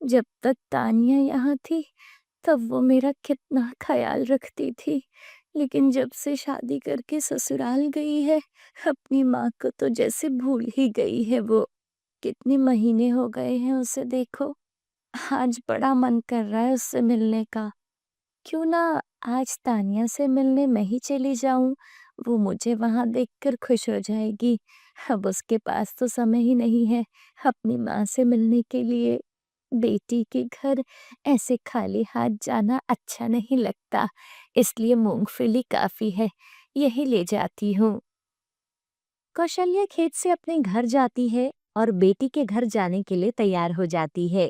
जब तक तानिया यहाँ थी, तब वो मेरा कितना ख़याल रखती थी। लेकिन जब से शादी करके ससुराल गई है, अपनी माँ को तो जैसे भूल ही गई है वो। कितने महीने हो गए हैं उसे देखो। आज बड़ा मन कर रहा है उससे मिलने का। क्यों ना आज तानिया से मिलने मैं ही चली जाऊँ, वो मुझे वहाँ देखकर खुश हो जाएगी। अब उसके पास तो समय ही नहीं है अपनी माँ से मिलने के लिए। बेटी के घर ऐसे खाली हाथ जाना अच्छा नहीं लगता, इसलिए मूँगफली काफ़ी है, यही ले जाती हूँ। कौशल्या खेत से अपने घर जाती है और बेटी के घर जाने के लिए तैयार हो जाती है।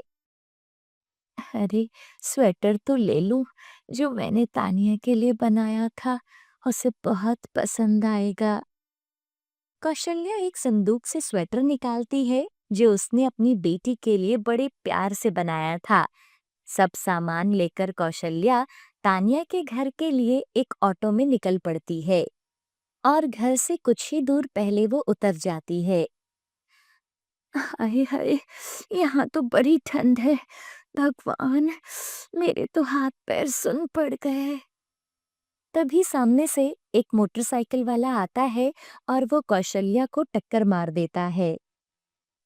अरे, स्वेटर तो ले लूं जो मैंने तानिया के लिए बनाया था, उसे बहुत पसंद आएगा। कौशल्या एक संदूक से स्वेटर निकालती है जो उसने अपनी बेटी के लिए बड़े प्यार से बनाया था। सब सामान लेकर कौशल्या तानिया के घर के लिए एक ऑटो में निकल पड़ती है और घर से कुछ ही दूर पहले वो उतर जाती है। हाय हाय, यहाँ तो बड़ी ठंड है। भगवान, मेरे तो हाथ पैर सुन पड़ गए। तभी सामने से एक मोटरसाइकिल वाला आता है और वो कौशल्या को टक्कर मार देता है।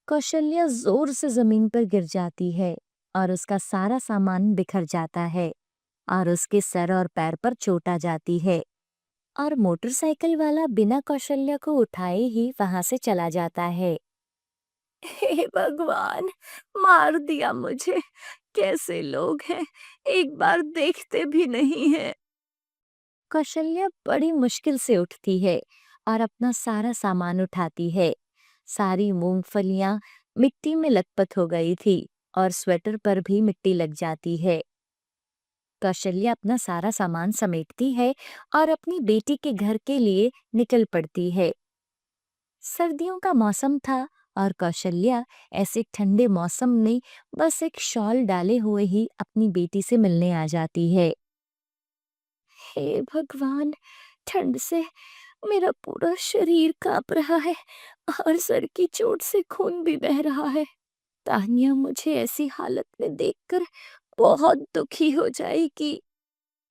कौशल्या जोर से जमीन पर गिर जाती है और उसका सारा सामान बिखर जाता है और उसके सर और पैर पर चोट आ जाती है और मोटरसाइकिल वाला बिना कौशल्या को उठाए ही वहां से चला जाता है। हे भगवान, मार दिया मुझे। कैसे लोग हैं, एक बार देखते भी नहीं है। कौशल्या बड़ी मुश्किल से उठती है और अपना सारा सामान उठाती है। सारी मूंगफलियां मिट्टी में लथपथ हो गई थी और स्वेटर पर भी मिट्टी लग जाती है। कौशल्या अपना सारा सामान समेटती है और अपनी बेटी के घर के लिए निकल पड़ती है। सर्दियों का मौसम था और कौशल्या ऐसे ठंडे मौसम में बस एक शॉल डाले हुए ही अपनी बेटी से मिलने आ जाती है। हे भगवान, ठंड से मेरा पूरा शरीर कांप रहा है और सर की चोट से खून भी बह रहा है। तानिया मुझे ऐसी हालत में देखकर बहुत दुखी हो जाएगी।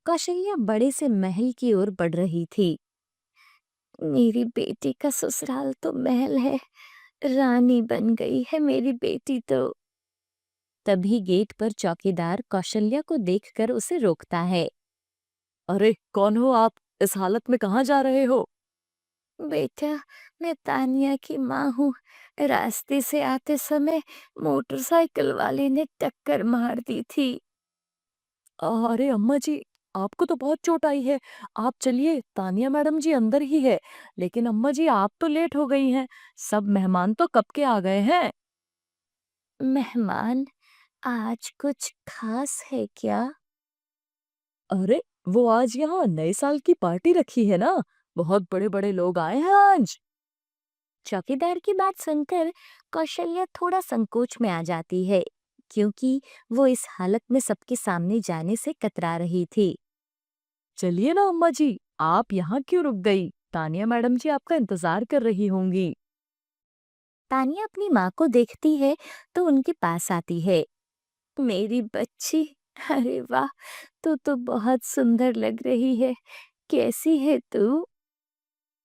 कौशल्या बड़े से महल की ओर बढ़ रही थी। मेरी बेटी का ससुराल तो महल है, रानी बन गई है मेरी बेटी तो। तभी गेट पर चौकीदार कौशल्या को देखकर उसे रोकता है। अरे कौन हो आप? इस हालत में कहाँ जा रहे हो? बेटा, मैं तानिया की माँ हूँ। रास्ते से आते समय मोटरसाइकिल वाले ने टक्कर मार दी थी। अरे अम्मा जी, आपको तो बहुत चोट आई है। आप चलिए, तानिया मैडम जी अंदर ही है। लेकिन अम्मा जी, आप तो लेट हो गई हैं। सब मेहमान तो कब के आ गए हैं। मेहमान, आज कुछ खास है क्या? अरे, वो आज यहाँ नए साल की पार्टी रखी है ना। बहुत बड़े बड़े लोग आए हैं आज। चौकीदार की बात सुनकर कौशल्या थोड़ा संकोच में आ जाती है, क्योंकि वो इस हालत में सबके सामने जाने से कतरा रही थी। चलिए ना अम्मा जी, आप यहाँ क्यों रुक गई? तानिया मैडम जी आपका इंतजार कर रही होंगी। तानिया अपनी माँ को देखती है तो उनके पास आती है। मेरी बच्ची, अरे वाह, तू तो बहुत सुंदर लग रही है। कैसी है तू?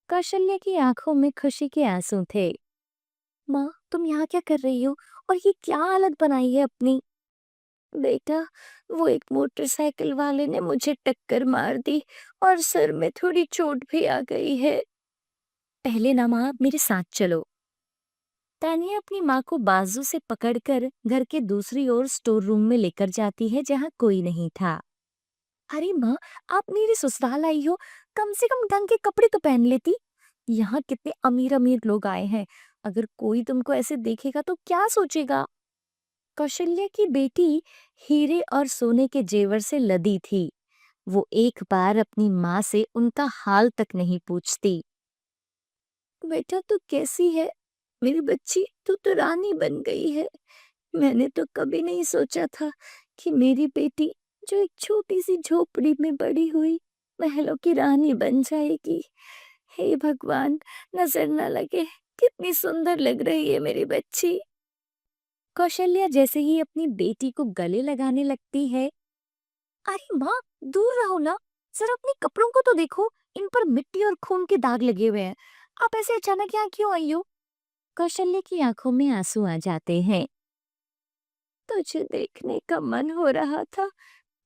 कौशल्या की आंखों में खुशी के आंसू थे। माँ, तुम यहाँ क्या कर रही हो और ये क्या हालत बनाई है अपनी? बेटा, वो एक मोटरसाइकिल वाले ने मुझे टक्कर मार दी और सर में थोड़ी चोट भी आ गई है। पहले ना माँ, मेरे साथ चलो। तानिया अपनी माँ को बाजू से पकड़कर घर के दूसरी ओर स्टोर रूम में लेकर जाती है जहाँ कोई नहीं था। अरे माँ, आप मेरे ससुराल आई हो, कम से कम ढंग के कपड़े तो पहन लेती। यहाँ कितने अमीर अमीर लोग आए हैं, अगर कोई तुमको ऐसे देखेगा तो क्या सोचेगा? कौशल्या की बेटी हीरे और सोने के जेवर से लदी थी। वो एक बार अपनी माँ से उनका हाल तक नहीं पूछती। बेटा, तू कैसी है? मेरी बच्ची, तू तो रानी बन गई है। मैंने तो कभी नहीं सोचा था कि मेरी बेटी, जो एक छोटी सी झोपड़ी में बड़ी हुई, महलों की रानी बन जाएगी। हे भगवान, नजर न लगे, कितनी सुंदर लग रही है मेरी बच्ची। कौशल्या जैसे ही अपनी बेटी को गले लगाने लगती है, अरे माँ, दूर रहो ना, जरा अपने कपड़ों को तो देखो, इन पर मिट्टी और खून के दाग लगे हुए हैं। आप ऐसे अचानक यहाँ क्यों आई हो? कौशल्या की आंखों में आंसू आ जाते हैं। तुझे देखने का मन हो रहा था,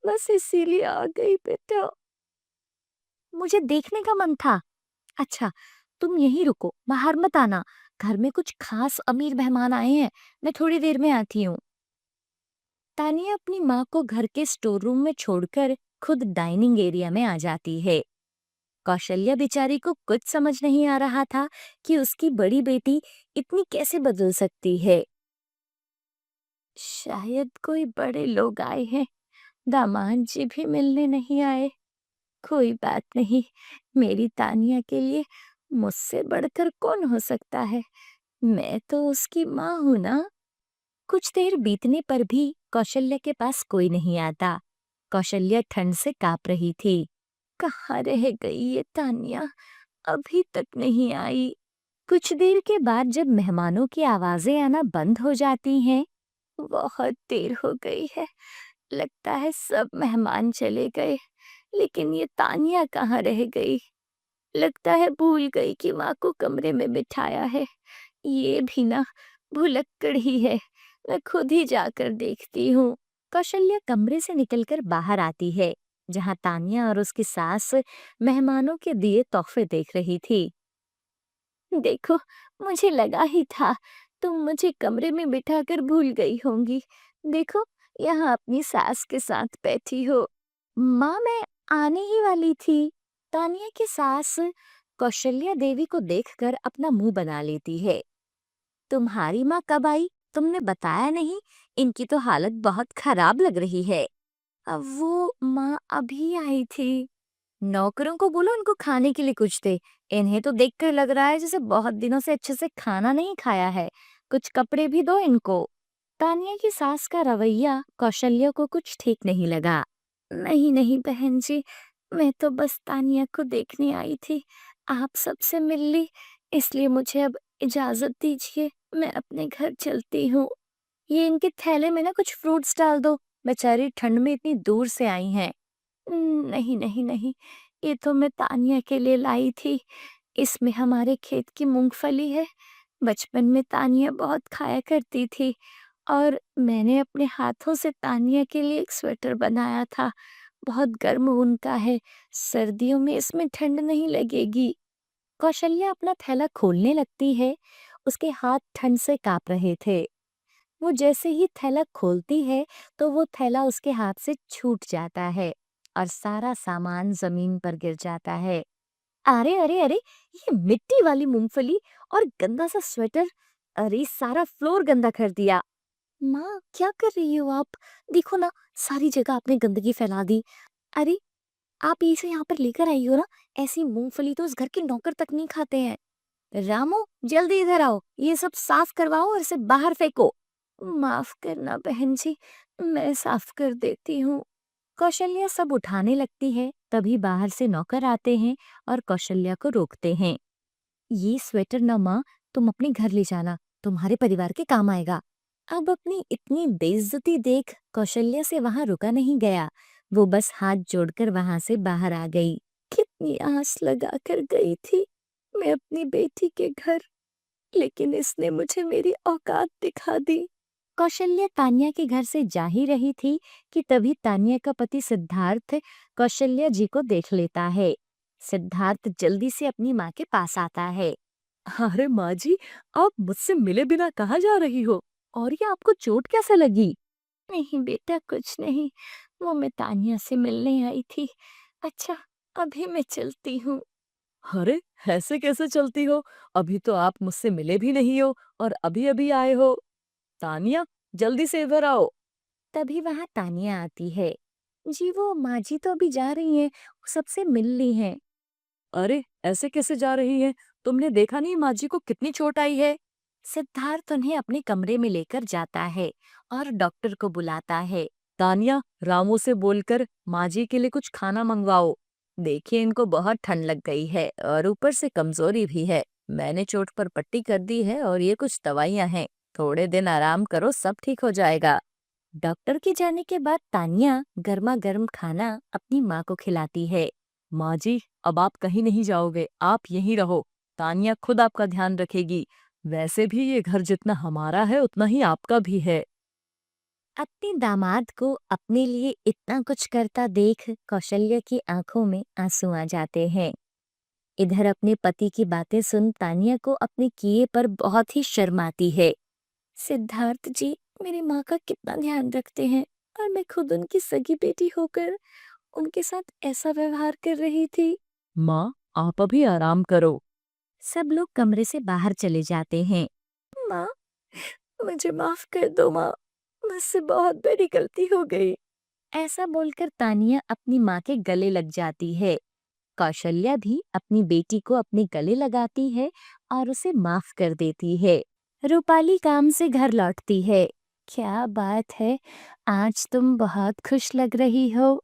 बस इसीलिए आ गई बेटा। मुझे देखने का मन था? अच्छा, तुम यहीं रुको, बाहर मत आना। घर में कुछ खास अमीर मेहमान आए हैं, मैं थोड़ी देर में आती हूँ। तानिया अपनी माँ को घर के स्टोर रूम में छोड़कर खुद डाइनिंग एरिया में आ जाती है। कौशल्या बेचारी को कुछ समझ नहीं आ रहा था कि उसकी बड़ी बेटी इतनी कैसे बदल सकती है। शायद कोई बड़े लोग आए हैं, दामाद जी भी मिलने नहीं आए। कोई बात नहीं, मेरी तानिया के लिए मुझसे बढ़कर कौन हो सकता है? मैं तो उसकी माँ हूं ना। कुछ देर बीतने पर भी कौशल्या के पास कोई नहीं आता। कौशल्या ठंड से कांप रही थी। कहाँ रह गई ये तानिया? अभी तक नहीं आई। कुछ देर के बाद जब मेहमानों की आवाजें आना बंद हो जाती हैं, बहुत देर हो गई है। लगता है सब मेहमान चले गए, लेकिन ये तानिया कहाँ रह गई? लगता है भूल गई कि माँ को कमरे में बिठाया है। ये भी ना भुलक्कड़ ही है। मैं खुद ही जाकर देखती हूँ। कौशल्या कमरे से निकलकर बाहर आती है, जहाँ तानिया और उसकी सास मेहमानों के दिए तोहफे देख रही थी। देखो, मुझे लगा ही था तुम मुझे कमरे में बिठाकर भूल गई होंगी। देखो, यहाँ अपनी सास के साथ बैठी हो। माँ, मैं आने ही वाली थी। तानिया की सास कौशल्या देवी को देखकर अपना मुंह बना लेती है। तुम्हारी माँ कब आई? तुमने बताया नहीं। इनकी तो हालत बहुत खराब लग रही है। अब वो माँ अभी आई थी। नौकरों को बोलो इनको खाने के लिए कुछ दे। इन्हें तो देखकर लग रहा है जैसे बहुत दिनों से अच्छे से खाना नहीं खाया है। कुछ कपड़े भी दो इनको। तानिया की सास का रवैया कौशल्या को कुछ ठीक नहीं लगा। नहीं नहीं बहन जी, मैं तो बस तानिया को देखने आई थी। आप सबसे मिल ली, इसलिए मुझे अब इजाजत दीजिए, मैं अपने घर चलती हूँ। ये इनके थैले में ना कुछ फ्रूट्स डाल दो, बेचारी ठंड में इतनी दूर से आई हैं। नहीं नहीं नहीं, ये तो मैं तानिया के लिए लाई थी। इसमें हमारे खेत की मूंगफली है। बचपन में तानिया बहुत खाया करती थी, और मैंने अपने हाथों से तानिया के लिए एक स्वेटर बनाया था। बहुत गर्म ऊन का है, सर्दियों में इसमें ठंड नहीं लगेगी। कौशल्या अपना थैला खोलने लगती है। उसके हाथ ठंड से कांप रहे थे। वो जैसे ही थैला खोलती है, तो वो थैला उसके हाथ से छूट जाता है और सारा सामान जमीन पर गिर जाता है। अरे अरे अरे, ये मिट्टी वाली मूंगफली और गंदा सा स्वेटर! अरे, सारा फ्लोर गंदा कर दिया। माँ, क्या कर रही हो आप? देखो ना, सारी जगह आपने गंदगी फैला दी। अरे, आप इसे यहाँ पर लेकर आई हो ना? ऐसी मूंगफली तो उस घर के नौकर तक नहीं खाते हैं। रामू, जल्दी इधर आओ, ये सब साफ करवाओ और इसे बाहर फेंको। माफ करना बहन जी, मैं साफ कर देती हूँ। कौशल्या सब उठाने लगती है, तभी बाहर से नौकर आते हैं और कौशल्या को रोकते हैं। ये स्वेटर ना माँ, तुम अपने घर ले जाना, तुम्हारे परिवार के काम आएगा। अब अपनी इतनी बेइज्जती देख कौशल्या से वहां रुका नहीं गया। वो बस हाथ जोड़कर वहां से बाहर आ गई। कितनी आस लगा कर गई थी मैं अपनी बेटी के घर, लेकिन इसने मुझे मेरी औकात दिखा दी। कौशल्या तानिया के घर से जा ही रही थी कि तभी तानिया का पति सिद्धार्थ कौशल्या जी को देख लेता है। सिद्धार्थ जल्दी से अपनी माँ के पास आता है। अरे माँ जी, आप मुझसे मिले बिना कहाँ जा रही हो? और ये आपको चोट कैसे लगी? नहीं बेटा, कुछ नहीं, वो मैं तानिया से मिलने आई थी। अच्छा, अभी मैं चलती हूँ। अरे, ऐसे कैसे चलती हो? अभी तो आप मुझसे मिले भी नहीं हो और अभी-अभी आए हो। तानिया, जल्दी से इधर आओ। तभी वहां तानिया आती है। जी, वो माँ जी तो अभी जा रही हैं, वो सबसे मिल ली हैं। अरे, ऐसे कैसे जा रही हैं? तुमने देखा नहीं माँ जी को कितनी चोट आई है? सिद्धार्थ उन्हें अपने कमरे में लेकर जाता है और डॉक्टर को बुलाता है। तानिया, रामू से बोलकर माँ जी के लिए कुछ खाना मंगवाओ। देखिए, इनको बहुत ठंड लग गई है और ऊपर से कमजोरी भी है। मैंने चोट पर पट्टी कर दी है और ये कुछ दवाइयाँ हैं। थोड़े दिन आराम करो, सब ठीक हो जाएगा। डॉक्टर के जाने के बाद तानिया गर्मा गर्म खाना अपनी माँ को खिलाती है। माँ जी, अब आप कहीं नहीं जाओगे, आप यहीं रहो। तानिया खुद आपका ध्यान रखेगी। वैसे भी ये घर जितना हमारा है उतना ही आपका भी है। अपने दामाद को अपने लिए इतना कुछ करता देख कौशल्या की आंखों में आंसू आ जाते हैं। इधर अपने पति की बातें सुन तानिया को अपने किए पर बहुत ही शर्म आती है। सिद्धार्थ जी मेरी माँ का कितना ध्यान रखते हैं और मैं खुद उनकी सगी बेटी होकर उनके साथ ऐसा व्यवहार कर रही थी। माँ, आप अभी आराम करो। सब लोग कमरे से बाहर चले जाते हैं। माँ, मुझे माफ कर दो माँ, मुझसे बहुत बड़ी गलती हो गई। ऐसा बोलकर तानिया अपनी माँ के गले लग जाती है। कौशल्या भी अपनी बेटी को अपने गले लगाती है और उसे माफ कर देती है। रूपाली काम से घर लौटती है। क्या बात है, आज तुम बहुत खुश लग रही हो।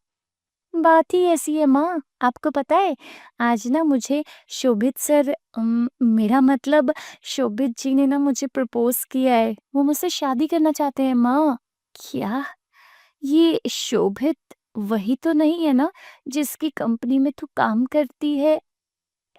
बात ही ऐसी है माँ, आपको पता है आज ना मुझे शोभित सर मेरा मतलब शोभित जी ने ना मुझे प्रपोज किया है। वो मुझसे शादी करना चाहते हैं माँ। क्या ये शोभित वही तो नहीं है ना जिसकी कंपनी में तू काम करती है?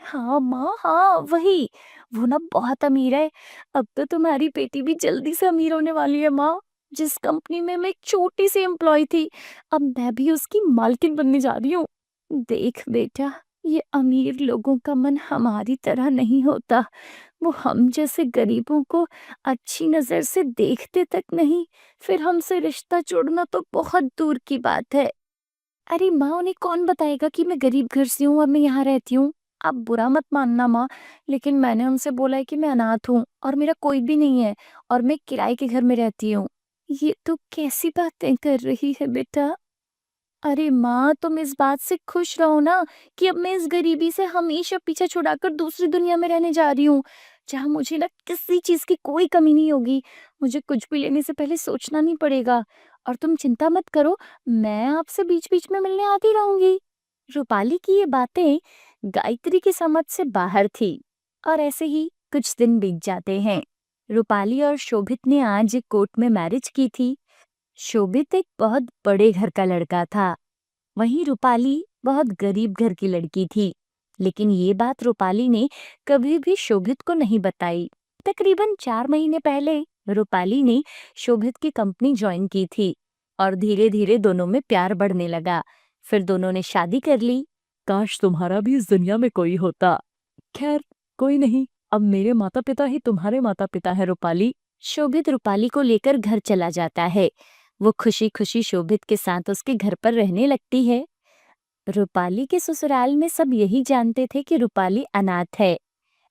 हाँ माँ, हाँ वही। वो ना बहुत अमीर है। अब तो तुम्हारी बेटी भी जल्दी से अमीर होने वाली है माँ। जिस कंपनी में मैं एक छोटी सी एम्प्लॉय थी, अब मैं भी उसकी मालकिन बनने जा रही हूँ। देख बेटा, ये अमीर लोगों का मन हमारी तरह नहीं होता। वो हम जैसे गरीबों को अच्छी नजर से देखते तक नहीं, फिर हमसे रिश्ता जोड़ना तो बहुत दूर की बात है। अरे माँ, उन्हें कौन बताएगा कि मैं गरीब घर से हूँ और मैं यहाँ रहती हूँ। आप बुरा मत मानना माँ, लेकिन मैंने उनसे बोला है कि मैं अनाथ हूँ और मेरा कोई भी नहीं है और मैं किराए के घर में रहती हूँ। ये तो कैसी बातें कर रही है बेटा। अरे माँ, तुम इस बात से खुश रहो ना कि अब मैं इस गरीबी से हमेशा पीछा छुड़ाकर दूसरी दुनिया में रहने जा रही हूँ, जहाँ मुझे ना किसी चीज की कोई कमी नहीं होगी। मुझे कुछ भी लेने से पहले सोचना नहीं पड़ेगा। और तुम चिंता मत करो, मैं आपसे बीच बीच में मिलने आती रहूंगी। रूपाली की ये बातें गायत्री की समझ से बाहर थी और ऐसे ही कुछ दिन बीत जाते हैं। रूपाली और शोभित ने आज कोर्ट में मैरिज की थी। शोभित एक बहुत बड़े घर का लड़का था, वहीं रूपाली बहुत गरीब घर की लड़की थी। लेकिन ये बात रूपाली ने कभी भी शोभित को नहीं बताई। तकरीबन 4 महीने पहले रूपाली ने शोभित की कंपनी ज्वाइन की थी और धीरे धीरे दोनों में प्यार बढ़ने लगा। फिर दोनों ने शादी कर ली। काश तुम्हारा भी इस दुनिया में कोई होता। खैर, कोई नहीं, अब मेरे माता पिता ही तुम्हारे माता पिता है रूपाली। शोभित रूपाली को लेकर घर चला जाता है। वो खुशी खुशी शोभित के साथ उसके घर पर रहने लगती है। रूपाली के ससुराल में सब यही जानते थे कि रूपाली अनाथ है,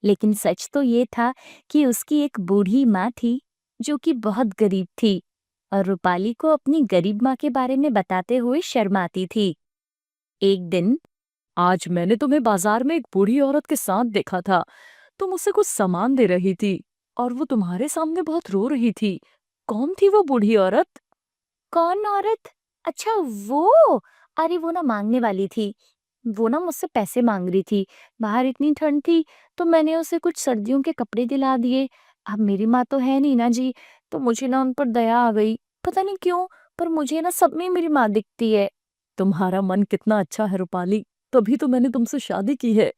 लेकिन सच तो ये था कि उसकी एक बूढ़ी माँ थी जो कि बहुत गरीब थी और रूपाली को अपनी गरीब माँ के बारे में बताते हुए शर्म आती थी। एक दिन आज मैंने तुम्हें बाजार में एक बूढ़ी औरत के साथ देखा था। तुम उसे कुछ सामान दे रही थी और वो तुम्हारे सामने बहुत रो रही थी। कौन थी वो बूढ़ी औरत? कौन औरत? अच्छा वो, अरे वो ना मांगने वाली थी। वो ना मुझसे पैसे मांग रही थी। बाहर इतनी ठंड थी तो मैंने उसे कुछ सर्दियों के कपड़े दिला दिए। अब मेरी माँ तो है नहीं ना जी, तो मुझे ना उन पर दया आ गई। पता नहीं क्यों, पर मुझे ना सब में मेरी माँ दिखती है। तुम्हारा मन कितना अच्छा है रूपाली, तभी तो मैंने तुमसे शादी की है।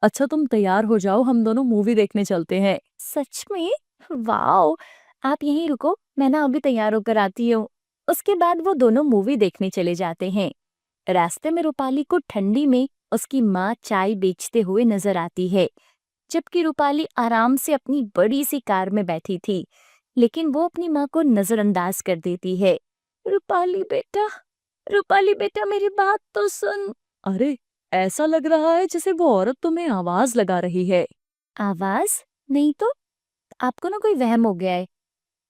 अच्छा, तुम तैयार हो जाओ, हम दोनों मूवी देखने चलते हैं। सच में? वाओ! आप यहीं रुको, मैं ना अभी तैयार होकर आती हूँ। उसके बाद वो दोनों मूवी देखने चले जाते हैं। रास्ते में रूपाली को ठंडी में उसकी माँ चाय बेचते हुए नजर आती है, जबकि रूपाली आराम से अपनी बड़ी सी कार में बैठी थी। लेकिन वो अपनी माँ को नजरअंदाज कर देती है। रूपाली बेटा, रूपाली बेटा मेरी बात तो सुन। अरे, ऐसा लग रहा है जैसे वो औरत तुम्हें आवाज लगा रही है। आवाज? नहीं तो, आपको ना कोई वहम हो गया है।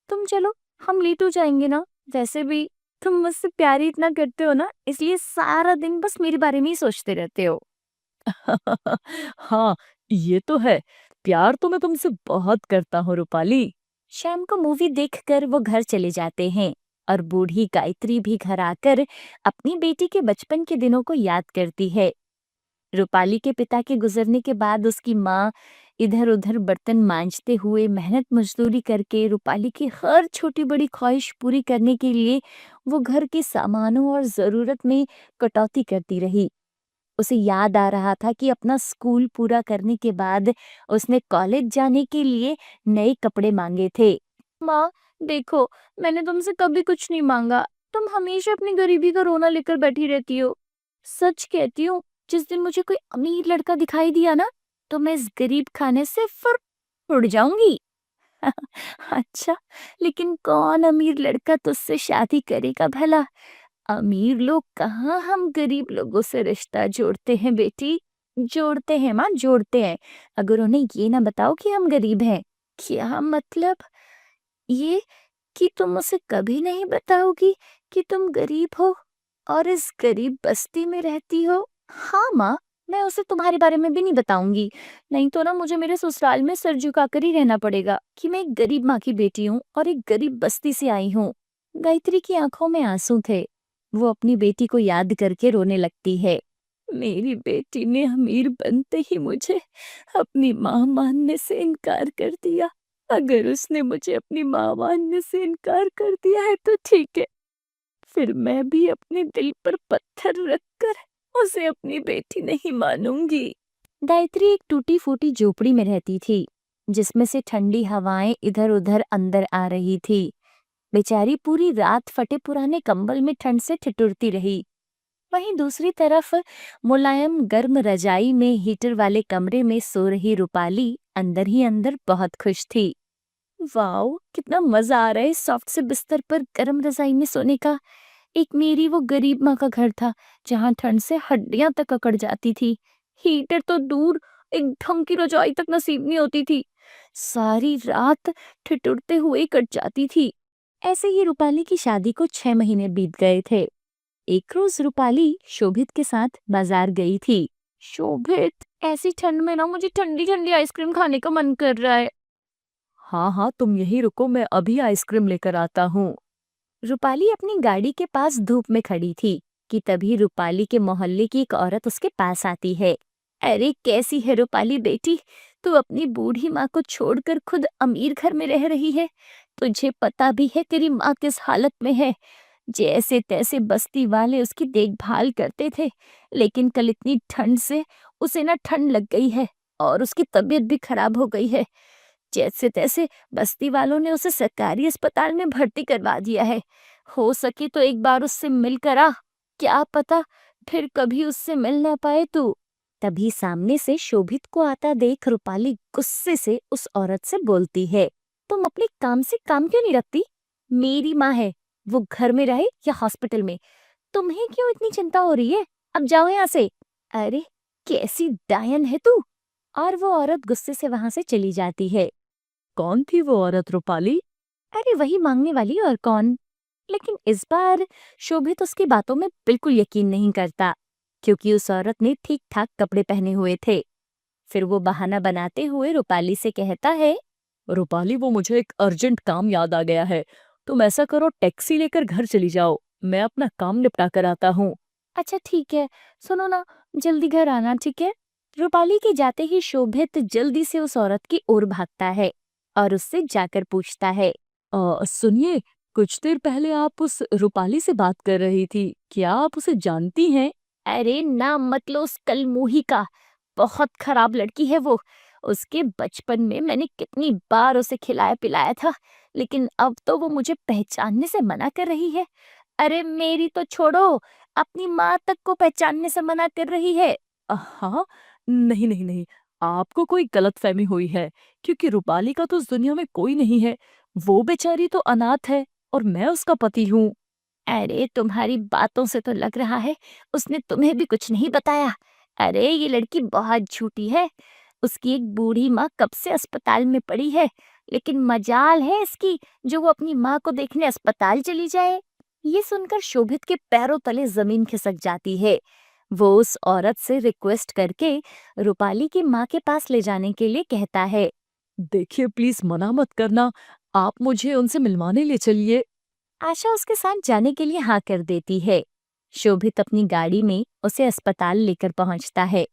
तुम चलो, हम लेट हो जाएंगे ना। वैसे भी तुम मुझसे प्यार ही इतना करते हो ना, इसलिए सारा दिन बस मेरे बारे में ही सोचते रहते हो। हाँ, ये तो है। प्यार तो मैं तुमसे बहुत करता हूँ रूपाली। शाम को मूवी देखकर वो घर चले जाते हैं और बूढ़ी गायत्री भी घर आकर अपनी बेटी के बचपन के दिनों को याद करती है। रूपाली के पिता के गुजरने के बाद उसकी माँ इधर-उधर बर्तन मांजते हुए मेहनत मजदूरी करके रूपाली की हर छोटी-बड़ी ख्वाहिश पूरी करने के लिए वो घर के सामानों और ज़रूरत में कटौती करती रही। उसे याद आ रहा था कि अपना स्कूल पूरा करने के बाद उसने कॉलेज जाने के लिए नए कपड़े मांगे थे। माँ, देखो, मैंने तुमसे कभी कुछ नहीं मांगा। तुम हमेशा अपनी गरीबी का रोना लेकर बैठी रहती हो। सच कहती हूँ, जिस दिन मुझे कोई अमीर लड़का दिखाई दिया ना, तो मैं इस गरीब खाने से फुर उड़ जाऊंगी। अच्छा, लेकिन कौन अमीर लड़का तुझसे शादी करेगा भला? अमीर लोग कहाँ हम गरीब लोगों से रिश्ता जोड़ते हैं बेटी। जोड़ते हैं माँ, जोड़ते हैं। अगर उन्हें ये ना बताओ कि हम गरीब हैं। क्या मतलब? ये कि तुम उसे कभी नहीं बताओगी कि तुम गरीब हो और इस गरीब बस्ती में रहती हो? हाँ माँ, मैं उसे तुम्हारे बारे में भी नहीं बताऊंगी। नहीं तो ना मुझे मेरे ससुराल में सर झुकाकर ही रहना पड़ेगा कि मैं एक गरीब माँ की बेटी हूँ और एक गरीब बस्ती से आई हूँ। गायत्री की आंखों में आंसू थे। वो अपनी बेटी को याद करके रोने लगती है। मेरी बेटी ने अमीर बनते ही मुझे अपनी माँ मानने से इनकार कर दिया। अगर उसने मुझे अपनी माँ मानने से इनकार कर दिया है तो ठीक है, फिर मैं भी अपने दिल पर पत्थर रखकर उसे अपनी बेटी नहीं मानूंगी। गायत्री एक टूटी फूटी झोपड़ी में रहती थी, जिसमें से ठंडी हवाएं इधर उधर अंदर आ रही थी। बेचारी पूरी रात फटे पुराने कंबल में ठंड से ठिठुरती रही। वहीं दूसरी तरफ मुलायम गर्म रजाई में हीटर वाले कमरे में सो रही रूपाली अंदर ही अंदर बहुत खुश थी। वाओ, कितना मजा आ रहा है सॉफ्ट से बिस्तर पर गर्म रजाई में सोने का। एक मेरी वो गरीब माँ का घर था, जहाँ ठंड से हड्डियां तक अकड़ जाती थी। हीटर तो दूर, एक ढंग की रजाई तक नसीब नहीं होती थी। सारी रात ठिठुरते हुए कट जाती थी। ऐसे ही रूपाली की शादी को 6 महीने बीत गए थे। एक रोज रूपाली शोभित के साथ बाजार गई थी। शोभित, ऐसी ठंड में ना मुझे ठंडी ठंडी आइसक्रीम खाने का मन कर रहा है। हाँ हाँ, तुम यहीं रुको, मैं अभी आइसक्रीम लेकर आता हूँ। रूपाली अपनी गाड़ी के पास धूप में खड़ी थी कि तभी रूपाली के मोहल्ले की एक औरत उसके पास आती है। अरे कैसी है रूपाली बेटी, तू अपनी बूढ़ी माँ को छोड़कर खुद अमीर घर में रह रही है। तुझे पता भी है तेरी माँ किस हालत में है। जैसे तैसे बस्ती वाले उसकी देखभाल करते थे, लेकिन कल इतनी ठंड से उसे ना ठंड लग गई है और उसकी तबीयत भी खराब हो गई है। जैसे तैसे बस्ती वालों ने उसे सरकारी अस्पताल में भर्ती करवा दिया है। हो सके तो एक बार उससे मिलकर आ, क्या पता फिर कभी उससे मिल ना पाए तू। तभी सामने से शोभित को आता देख रूपाली गुस्से से उस औरत से बोलती है, तुम अपने काम से काम क्यों नहीं रखती? मेरी माँ है, वो घर में रहे या हॉस्पिटल में, तुम्हें क्यों इतनी चिंता हो रही है? अब जाओ यहाँ से। अरे कैसी डायन है तू। और वो औरत गुस्से से वहां से चली जाती है। कौन थी वो औरत रूपाली? अरे वही मांगने वाली, और कौन। लेकिन इस बार शोभित उसकी बातों में बिल्कुल यकीन नहीं करता, क्योंकि उस औरत ने ठीक ठाक कपड़े पहने हुए थे। फिर वो बहाना बनाते हुए रूपाली से कहता है, रूपाली, वो मुझे एक अर्जेंट काम याद आ गया है। तुम ऐसा करो, टैक्सी लेकर घर चली जाओ, मैं अपना काम निपटा कर आता हूँ। अच्छा ठीक है, सुनो ना, जल्दी घर आना, ठीक है। रूपाली के जाते ही शोभित जल्दी से उस औरत की ओर भागता है और उससे जाकर पूछता है, सुनिए, कुछ देर पहले आप उस रूपाली से बात कर रही थी, क्या आप उसे जानती हैं? अरे नाम मत लो उस कलमुही का, बहुत खराब लड़की है वो। उसके बचपन में मैंने कितनी बार उसे खिलाया पिलाया था, लेकिन अब तो वो मुझे पहचानने से मना कर रही है। अरे मेरी तो छोड़ो, अपनी माँ तक को पहचानने से मना कर रही है। हाँ, नहीं नहीं नहीं, आपको कोई गलतफहमी हुई है, क्योंकि रूपाली का तो इस दुनिया में कोई नहीं है। वो बेचारी तो अनाथ है और मैं उसका पति हूँ। अरे तुम्हारी बातों से तो लग रहा है उसने तुम्हें भी कुछ नहीं बताया। अरे ये लड़की बहुत झूठी है। उसकी एक बूढ़ी माँ कब से अस्पताल में पड़ी है, लेकिन मजाल है इसकी जो वो अपनी माँ को देखने अस्पताल चली जाए। ये सुनकर शोभित के पैरों तले जमीन खिसक जाती है। वो उस औरत से रिक्वेस्ट करके रूपाली की माँ के पास ले जाने के लिए कहता है। देखिए, प्लीज मना मत करना, आप मुझे उनसे मिलवाने ले चलिए। आशा उसके साथ जाने के लिए हाँ कर देती है। शोभित अपनी गाड़ी में उसे अस्पताल लेकर पहुंचता है,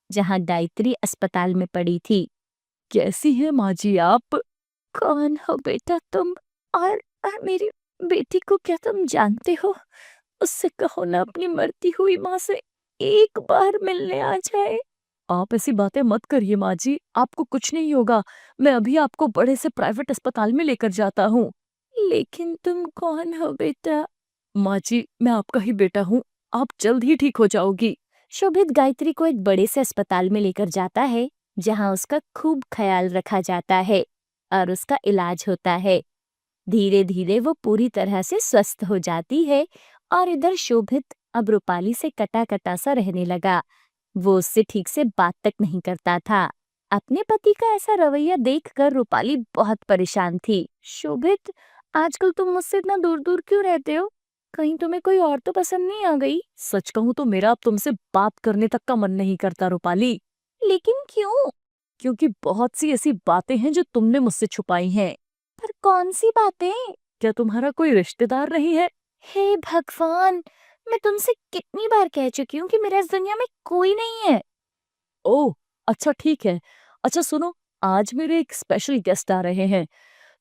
जहां गायत्री अस्पताल में पड़ी थी। कैसी हैं माँ जी आप? कौन हो बेटा तुम? और मेरी बेटी को क्या तुम जानते हो? उससे कहो ना अपनी मरती हुई माँ से एक बार मिलने आ जाए। आप ऐसी बातें मत करिए माँ जी, आपको कुछ नहीं होगा। मैं अभी आपको बड़े से प्राइवेट अस्पताल में लेकर जाता हूँ। लेकिन तुम कौन हो बेटा? माँ जी, मैं आपका ही बेटा हूँ, आप जल्द ही ठीक हो जाओगी। शोभित गायत्री को एक बड़े से अस्पताल में लेकर जाता है, जहाँ उसका खूब ख्याल रखा जाता है और उसका इलाज होता है। धीरे धीरे वो पूरी तरह से स्वस्थ हो जाती है और इधर शोभित अब रूपाली से कटा कटा सा रहने लगा। वो उससे ठीक से बात तक नहीं करता था। अपने पति का ऐसा रवैया देखकर रूपाली बहुत परेशान थी। शोभित, आजकल तुम मुझसे इतना दूर दूर क्यों रहते हो? कहीं तुम्हें कोई और तो पसंद नहीं आ गई? सच कहूँ तो मेरा अब तुमसे बात करने तक का मन नहीं करता रूपाली। लेकिन क्यों? क्योंकि बहुत सी ऐसी बातें हैं जो तुमने मुझसे छुपाई हैं। पर कौन सी बातें? क्या तुम्हारा कोई रिश्तेदार नहीं है? हे भगवान, मैं तुमसे कितनी बार कह चुकी हूँ कि मेरा इस दुनिया में कोई नहीं है। ओह! अच्छा ठीक है। अच्छा सुनो, आज मेरे एक स्पेशल गेस्ट आ रहे हैं।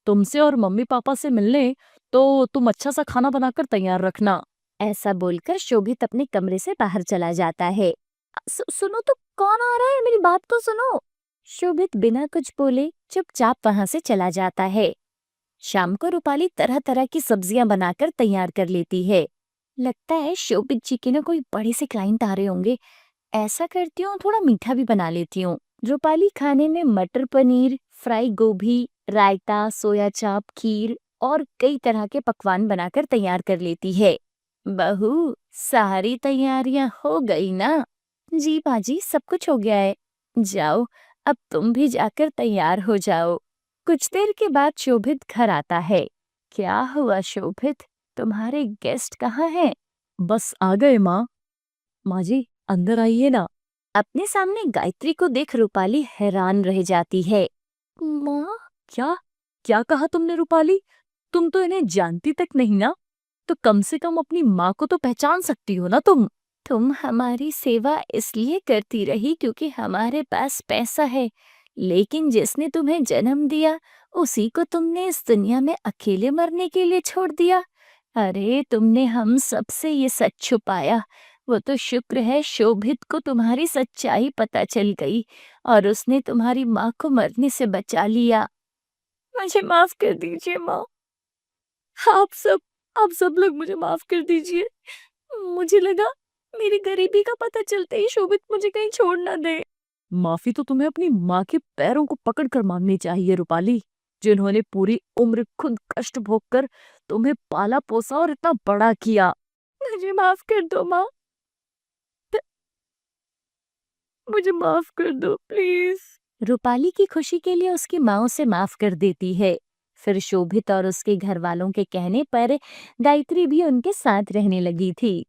तुमसे और मम्मी-पापा से मिलने, तो तुम अच्छा-सा खाना बनाकर तैयार रखना। ऐसा बोलकर शोभित अपने कमरे से बाहर चला जाता है। सुनो तो, कौन आ रहा है? मेरी बात तो सुनो। शोभित बिना कुछ बोले चुपचाप वहां से चला जाता है। शाम को रूपाली तरह तरह की सब्जियां बनाकर तैयार कर लेती है। लगता है शोभित जी के ना कोई बड़े से क्लाइंट आ रहे होंगे। ऐसा करती हूँ, थोड़ा मीठा भी बना लेती हूँ। रूपाली खाने में मटर पनीर, फ्राई गोभी, रायता, सोया चाप, खीर और कई तरह के पकवान बनाकर तैयार कर लेती है। बहू, सारी तैयारियां हो गई ना? जी बाजी, सब कुछ हो गया है। जाओ, अब तुम भी जाकर तैयार हो जाओ। कुछ देर के बाद शोभित घर आता है। क्या हुआ शोभित, तुम्हारे गेस्ट कहाँ हैं? बस आ गए माँ। माँ जी, अंदर आइए ना। अपने सामने गायत्री को देख रूपाली हैरान रह जाती है। माँ? क्या? क्या कहा तुमने रूपाली? तुम तो इन्हें जानती तक नहीं ना? तो कम से कम अपनी माँ को तो पहचान सकती हो ना तुम? तुम हमारी सेवा इसलिए करती रही क्योंकि हमारे पास पैसा है, लेकिन जिसने तुम्हें जन्म दिया उसी को तुमने इस दुनिया में अकेले मरने के लिए छोड़ दिया। अरे, तुमने हम सबसे ये सच छुपाया। वो तो शुक्र है शोभित को तुम्हारी सच्चाई पता चल गई और उसने तुम्हारी माँ को मरने से बचा लिया। मुझे माफ कर दीजिए माँ। आप सब आप सब लोग मुझे माफ कर दीजिए। मुझे लगा मेरी गरीबी का पता चलते ही शोभित मुझे कहीं छोड़ ना दे। माफी तो तुम्हें अपनी माँ के पैरों को पकड़कर मांगनी चाहिए रूपाली, जिन्होंने पूरी उम्र खुद कष्ट भोगकर तुम्हें पाला पोसा और इतना बड़ा किया। मुझे माफ कर दो माँ, मुझे माफ कर दो प्लीज। रूपाली की खुशी के लिए उसकी माँ उसे माफ कर देती है। फिर शोभित और उसके घर वालों के कहने पर गायत्री भी उनके साथ रहने लगी थी।